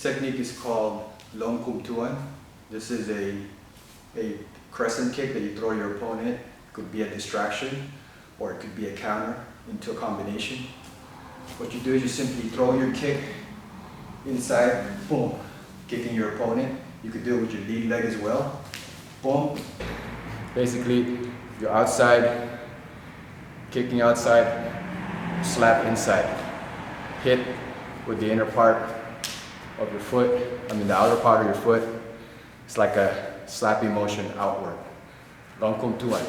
technique is called long kum tuan. This is a crescent kick that you throw your opponent. It could be a distraction or it could be a counter into a combination. What you do is you simply throw your kick inside, boom, kicking your opponent. You could do it with your lead leg as well. Boom. Basically, you're outside, kicking outside, slap inside. Hit with the inner part of your foot, the outer part of your foot. It's like a slapping motion outward. Long kum tuan.